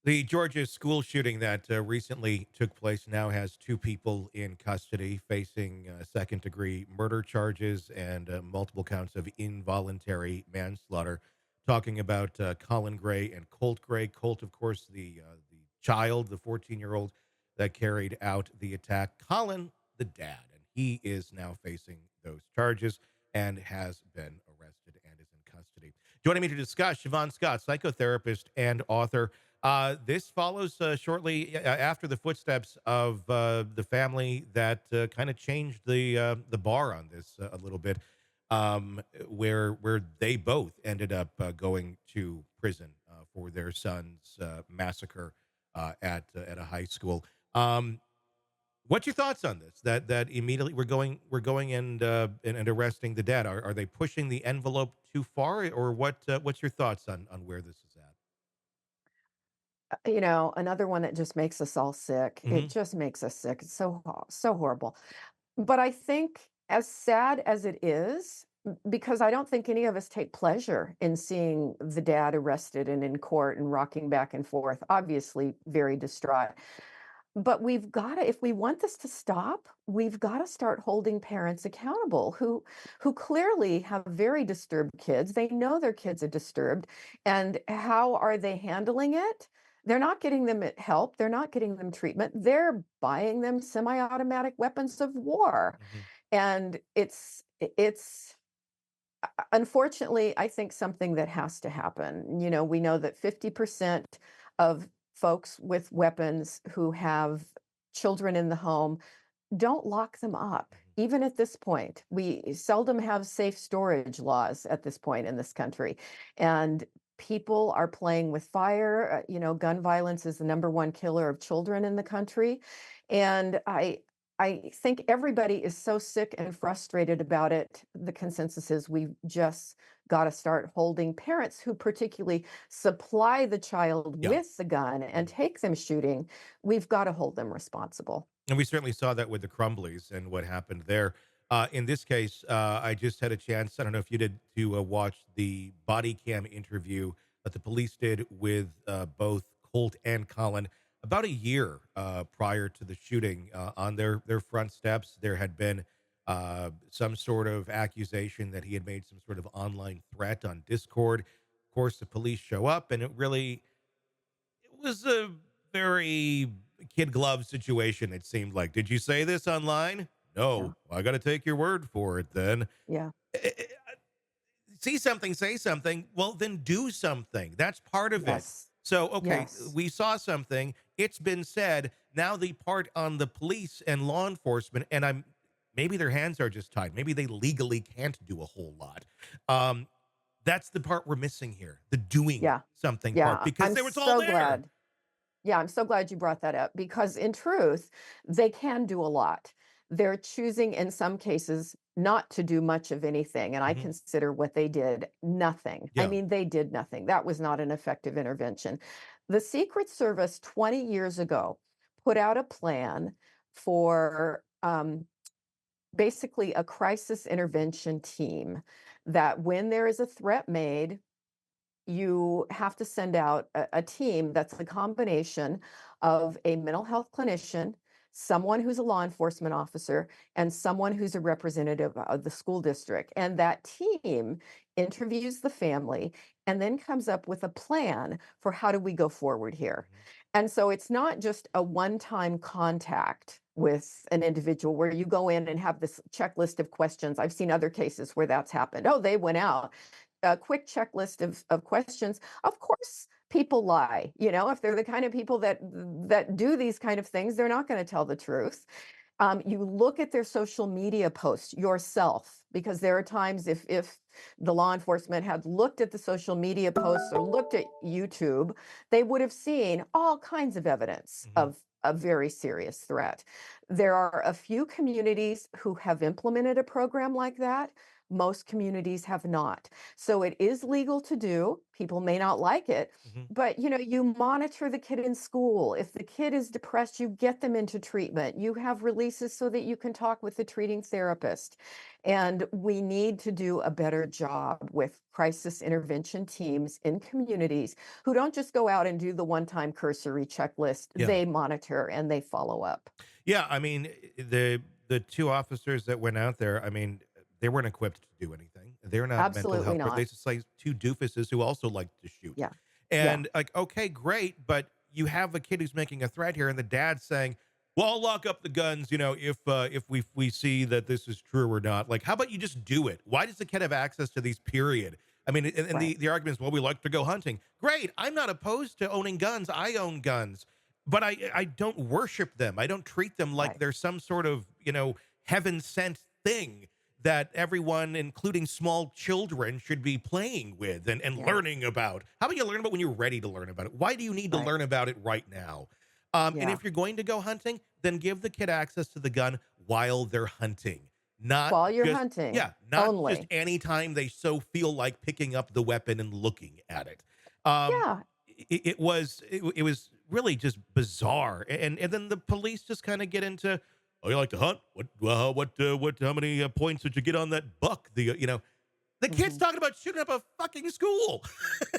The Georgia school shooting that recently took place now has two people in custody facing second degree murder charges and multiple counts of involuntary manslaughter. Talking about Colin Gray and Colt Gray. Colt, of course, the child, the 14-year-old that carried out the attack. Colin, the dad, and he is now facing those charges and has been arrested and is in custody. Joining me to discuss, Shavaun Scott, psychotherapist and author. This follows shortly after the footsteps of the family that kind of changed the bar on this a little bit, where they both ended up going to prison for their son's massacre at a high school. Um, what's your thoughts on this? That immediately we're going and arresting the dad. Are they pushing the envelope too far, or what's your thoughts on where this is at? Another one that just makes us all sick. It Hmm. just makes us sick. It's so horrible. But I think as sad as it is, because I don't think any of us take pleasure in seeing the dad arrested and in court and rocking back and forth, obviously very distraught. But we've got to, if we want this to stop, we've got to start holding parents accountable who clearly have very disturbed kids. They know their kids are disturbed. And how are they handling it? They're not getting them help. They're not getting them treatment. They're buying them semi-automatic weapons of war. Hmm. And it's unfortunately, I think something that has to happen. We know that 50% of folks with weapons who have children in the home don't lock them up. Even at this point, we seldom have safe storage laws at this point in this country. And people are playing with fire. Gun violence is the number one killer of children in the country. And I think everybody is so sick and frustrated about it. The consensus is we've just got to start holding parents who particularly supply the child Yeah. with the gun and Mhm. take them shooting. We've got to hold them responsible. And we certainly saw that with the Crumbleys and what happened there. In this case, I just had a chance. I don't know if you did to watch the body cam interview that the police did with both Colt and Colin about a year prior to the shooting. On their front steps, there had been some sort of accusation that he had made some sort of online threat on Discord. Of course, the police show up, and it was a very kid glove situation, it seemed like. Did you say this online? Yeah. No. I got to take your word for it then. Yeah. Eh, eh, uh, See something, say something. Well, then do something. That's part of it. Yes. So, okay, Yes. we saw something. It's been said. Now the part on the police and law enforcement, and maybe their hands are just tied. Maybe they legally can't do a whole lot. Um, that's the part we're missing here, the doing Yeah. something part, Yeah. because I'm there was all so there. glad. Yeah, I'm so glad you brought that up because in truth, they can do a lot. They're choosing in some cases not to do much of anything. And I Mhm. consider what they did nothing. I Yeah. mean, they did nothing. That was not an effective intervention. The Secret Service 20 years ago put out a plan for basically a crisis intervention team that when there is a threat made, you have to send out a team that's a combination of a mental health clinician, someone who's a law enforcement officer, and someone who's a representative of the school district. And that team interviews the family and then comes up with a plan for how do we go forward here. Mhm. And so it's not just a one-time contact with an individual where you go in and have this checklist of questions. I've seen other cases where that's happened. Oh, they went out a quick checklist of questions. Of course, people lie. If they're the kind of people that do these kind of things, they're not going to tell the truth. You look at their social media posts yourself because there are times if the law enforcement had looked at the social media posts or looked at YouTube, they would have seen all kinds of evidence Mhm. of a very serious threat. There are a few communities who have implemented a program like that. Most communities have not. So it is legal to do. People may not like it, Mhm. but you monitor the kid in school. If the kid is depressed, you get them into treatment. You have releases so that you can talk with the treating therapist. And we need to do a better job with crisis intervention teams in communities who don't just go out and do the one-time cursory checklist. Yeah. They monitor and they follow up. Yeah, I mean, the 2 officers that went out there, I mean, they weren't equipped to do anything. They're not mental Absolutely health pro they not. just like 2 doofuses who also like to shoot. Yeah. Yeah. And, like, okay, great, but you have a kid who's making a threat here, and the dad's saying, "Well, I'll lock up the guns, if we see that this is true or not." Like, how about you just do it? Why does the kid have access to these, period? I mean, and Right. the argument is, "Well, we like to go hunting." Great, I'm not opposed to owning guns. I own guns. But I don't worship them. I don't treat them like Right. they're some sort of, heaven sent thing that everyone, including small children, should be playing with and Yeah. learning about. How about you learn about when you're ready to learn about it? Why do you need to Right. learn about it right now? And Yeah. if you're going to go hunting, then give the kid access to the gun while they're hunting. Not While you're just hunting Yeah, not just only. anytime they so feel like picking up the weapon and looking at it. Um, Yeah. it was really just bizarre, and then the police just kind of get into, oh, you like to hunt? What? How many points did you get on that buck? The kid's Mhm. talking about shooting up a fucking school.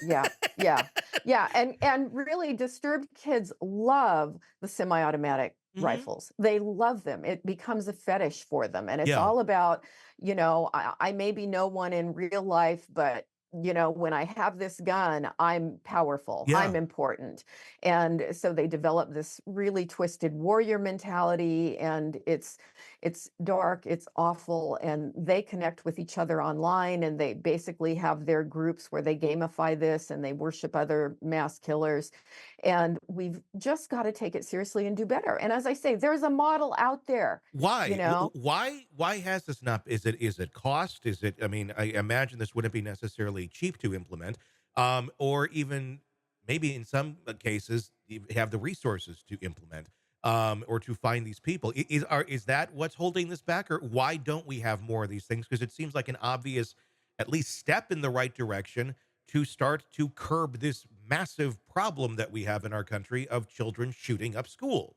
Yeah, yeah, yeah, and really disturbed kids love the semi-automatic Hmm. rifles. They love them. It becomes a fetish for them, and it's Yeah, all about, I maybe know one in real life, but when I have this gun, I'm powerful, yeah. I'm important. And so they develop this really twisted warrior mentality, and it's dark, it's awful, and they connect with each other online, and they basically have their groups where they gamify this and they worship other mass killers. And we've just got to take it seriously and do better. And as I say, there's a model out there, you Why? know. Why has this not? Is it cost? Is it? I mean, I imagine this wouldn't be necessarily cheap to implement, or even maybe in some cases you have the resources to implement, or to find these people. Is that what's holding this back, or why don't we have more of these things? Because it seems like an obvious, at least step in the right direction to start to curb this massive problem that we have in our country of children shooting up schools.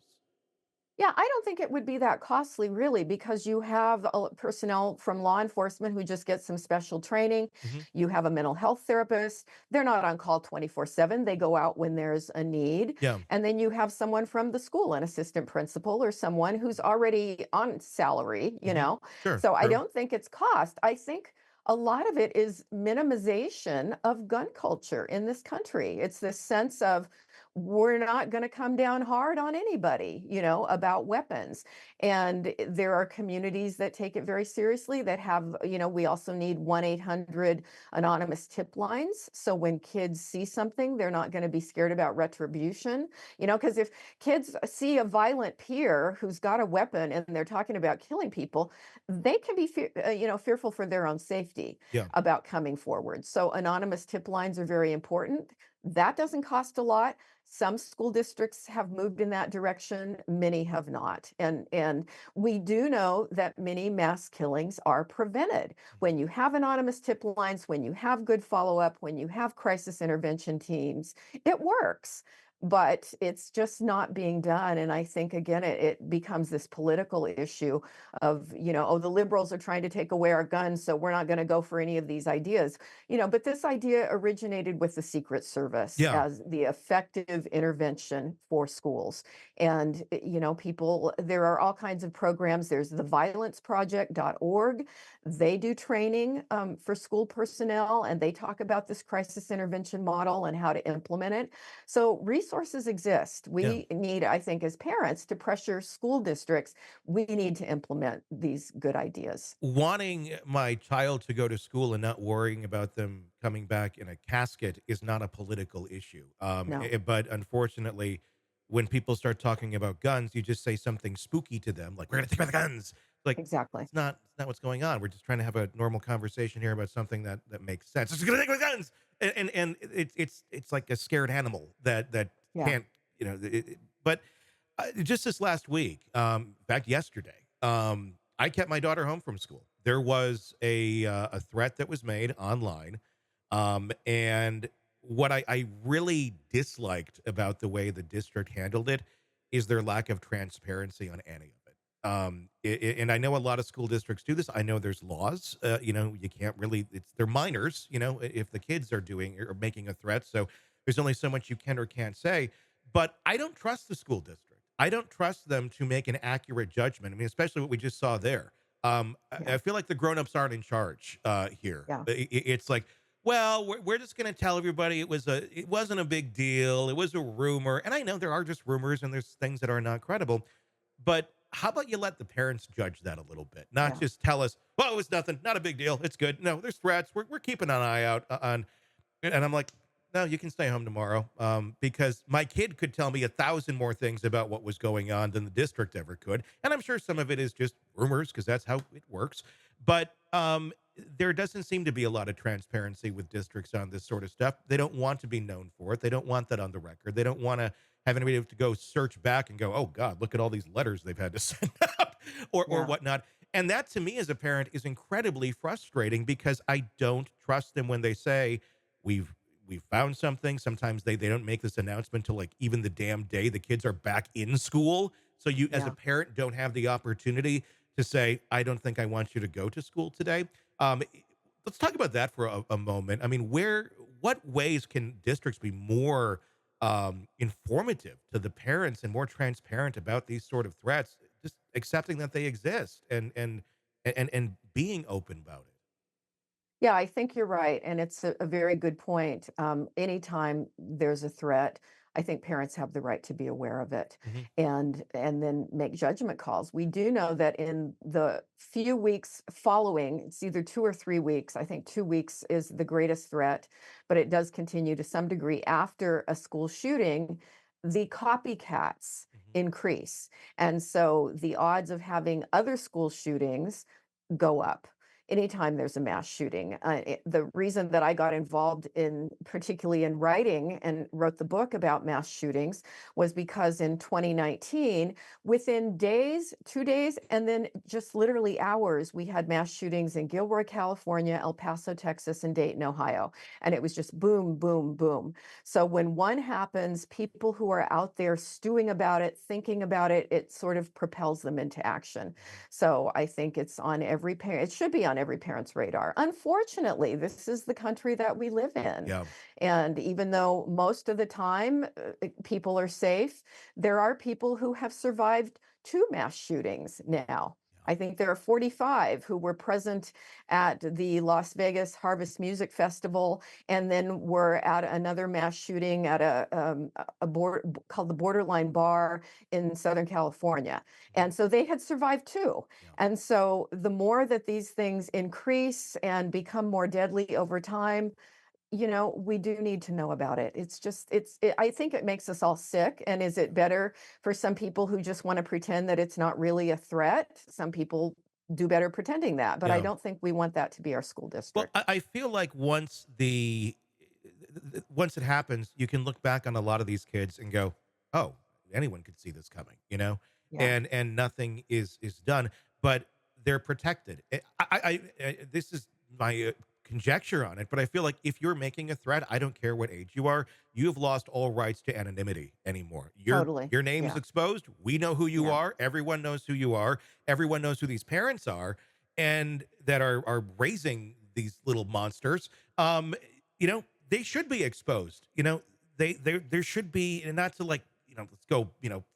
Yeah, I don't think it would be that costly really, because you have personnel from law enforcement who just get some special training. Hmm. You have a mental health therapist. They're not on call 24/7. They go out when there's a need. Yeah. And then you have someone from the school, an assistant principal or someone who's already on salary, Hmm. Sure. So I True. don't think it's cost. I think a lot of it is minimization of gun culture in this country. It's this sense of we're not going to come down hard on anybody, about weapons. And there are communities that take it very seriously that have, we also need 1-800 anonymous tip lines. So when kids see something, they're not going to be scared about retribution, because if kids see a violent peer who's got a weapon and they're talking about killing people, they can be, fearful for their own safety Yeah. about coming forward. So anonymous tip lines are very important. That doesn't cost a lot. Some school districts have moved in that direction, many have not. And we do know that many mass killings are prevented. Mhm. When you have anonymous tip lines, when you have good follow-up, when you have crisis intervention teams, it works. But it's just not being done. And I think again, it becomes this political issue of, oh, the liberals are trying to take away our guns, so we're not going to go for any of these ideas. But this idea originated with the Secret Service Yeah. as the effective intervention for schools. And, people, there are all kinds of programs. There's the violenceproject.org. They do training for school personnel, and they talk about this crisis intervention model and how to implement it. So resources exist. Yeah. We need, I think, as parents to pressure school districts. We need to implement these good ideas. Wanting my child to go to school and not worrying about them coming back in a casket is not a political issue. No, But unfortunately, when people start talking about guns, you just say something spooky to them, like, we're going to think about the guns. Like, exactly. it's not what's going on. We're just trying to have a normal conversation here about something that makes sense. It's going to think about guns. And it's like a scared animal that Yeah. can't, but just this last week, in fact, yesterday, I kept my daughter home from school There was a threat that was made online, and what I really disliked about the way the district handled it is their lack of transparency on any of it. And I know a lot of school districts do this. I know there's laws. You can't really. They're minors. If the kids are doing or making a threat, so there's only so much you can or can't say. But I don't trust the school district. I don't trust them to make an accurate judgment. I mean, especially what we just saw there. I Yeah. feel like the grown-ups aren't in charge here. Yeah. It's like, well, we're just going to tell everybody it wasn't a big deal. It was a rumor, and I know there are just rumors and there's things that are not credible. But how about you let the parents judge that a little bit, not Yeah. just tell us, well, it was nothing, not a big deal, it's good. No, there's threats. We're keeping an eye out on, and I'm like, no, you can stay home tomorrow, because my kid could tell me 1,000 more things about what was going on than the district ever could. And I'm sure some of it is just rumors because that's how it works. But there doesn't seem to be a lot of transparency with districts on this sort of stuff. They don't want to be known for it. They don't want that on the record. They don't want to have anybody have to go search back and go, oh God, look at all these letters they've had to send out or Yeah. whatnot. And that to me as a parent is incredibly frustrating because I don't trust them when they say, we've we found something. Sometimes they don't make this announcement till like even the damn day the kids are back in school. So you as a Yeah. parent don't have the opportunity to say, I don't think I want you to go to school today. Um, let's talk about that for a moment. I mean, what ways can districts be more informative to the parents and more transparent about these sort of threats, just accepting that they exist and being open about it? Yeah, I think you're right, and it's a very good point. Anytime there's a threat, I think parents have the right to be aware of it Mhm. and then make judgment calls. We do know that in the few weeks following, it's either 2 or 3 weeks. I think 2 weeks is the greatest threat, but it does continue to some degree after a school shooting. The copycats Mhm. increase, and so the odds of having other school shootings go up anytime there's a mass shooting. The reason that I got involved in, particularly in writing and wrote the book about mass shootings, was because in 2019, within days, 2 days, and then just literally hours, we had mass shootings in Gilroy, California, El Paso, Texas, and Dayton, Ohio. And it was just boom, boom, boom. So when one happens, people who are out there stewing about it, thinking about it, it sort of propels them into action. Mhm. So I think it's on every parent, it should be on every parent's radar. Unfortunately, this is the country that we live in. Yeah. And even though most of the time people are safe, there are people who have survived two mass shootings now. Yeah. I think there are 45 who were present at the Las Vegas Harvest Music Festival and then were at another mass shooting at a board called the Borderline Bar in Southern California. Mhm. And so they had survived too. Yeah. And so the more that these things increase and become more deadly over time, we do need to know about it. It's just, I think it makes us all sick. And is it better for some people who just want to pretend that it's not really a threat? Some people do better pretending that, but I Yeah. don't think we want that to be our school Well, district. I feel like once it happens, you can look back on a lot of these kids and go, "Oh, anyone could see this coming," Yeah. and nothing is done, but they're protected. This is my conjecture on it, but I feel like if you're making a threat, I don't care what age you are, you have lost all rights to anonymity anymore. Totally. Your name's Yeah. exposed. We know who you Yeah. are. Everyone knows who you are. Everyone knows who these parents are and that are raising these little monsters. They should be exposed. There should be, and not to like, let's go,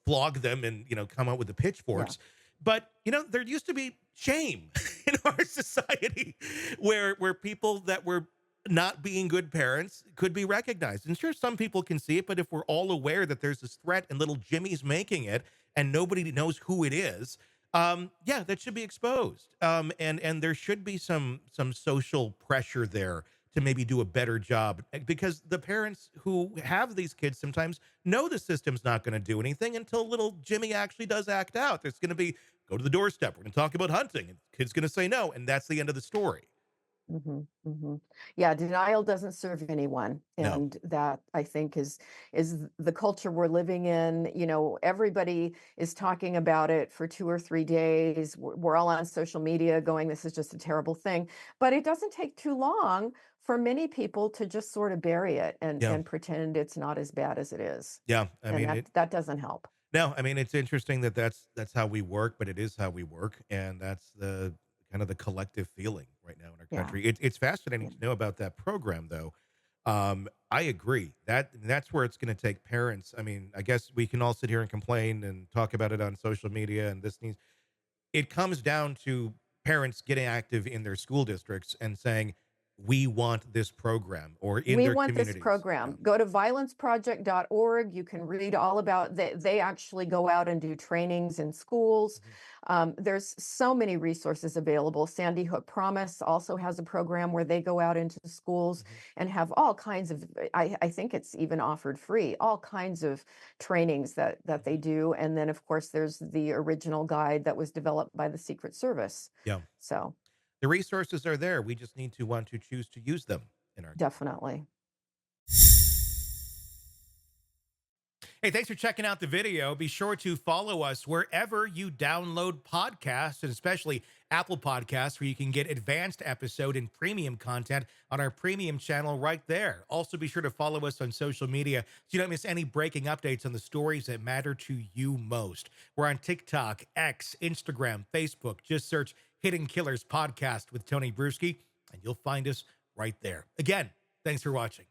flog them and come out with the Yeah. pitchforks. But there used to be shame in our society where people that were not being good parents could be recognized. And sure, some people can see it, but if we're all aware that there's this threat and little Jimmy's making it and nobody knows who it is, yeah, that should be exposed. And there should be some social pressure there to maybe do a better job because the parents who have these kids sometimes know the system's not going to do anything until little Jimmy actually does act out. There's going to be go to the doorstep. We're going to talk about hunting, and the kid's going to say no, and that's the end of the story. Yeah, denial doesn't serve anyone, No. and that I think is the culture we're living in. You know, everybody is talking about it for 2 or 3 days. We're all on social media going, "This is just a terrible thing," but it doesn't take too long for many people to just sort of bury it Yeah. and pretend it's not as bad as it is, Yeah. I and mean, it, that doesn't help. no, I mean, it's interesting that that's how we work, but it is how we work, and that's the kind of the collective feeling right now in our Yeah, country. It's fascinating yeah, to know about that program, though. I agree that that's where it's going to take parents. I mean, I guess we can all sit here and complain and talk about it on social media, and this needs. It comes down to parents getting active in their school districts and saying, "We want this program," or in we their want this communities. Yeah. program. Go to violenceproject.org. You can read all about they actually go out and do trainings in schools. Mhm. There's so many resources available. Sandy Hook Promise also has a program where they go out into schools Mhm. and have all kinds of I think it's even offered free, all kinds of trainings that they Mhm. do. And then of course there's the original guide that was developed by the Secret Service. Yeah. So The resources are there. We just need to want to choose to use them in our community. definitely. Hey, thanks for checking out the video. Be sure to follow us wherever you download podcasts, and especially Apple Podcasts, where you can get advanced episode and premium content on our premium channel right there. Also, be sure to follow us on social media so you don't miss any breaking updates on the stories that matter to you most. We're on TikTok, X, Instagram, Facebook. Just search Hidden Killers Podcast with Tony Brueski, and you'll find us right there. Again, thanks for watching.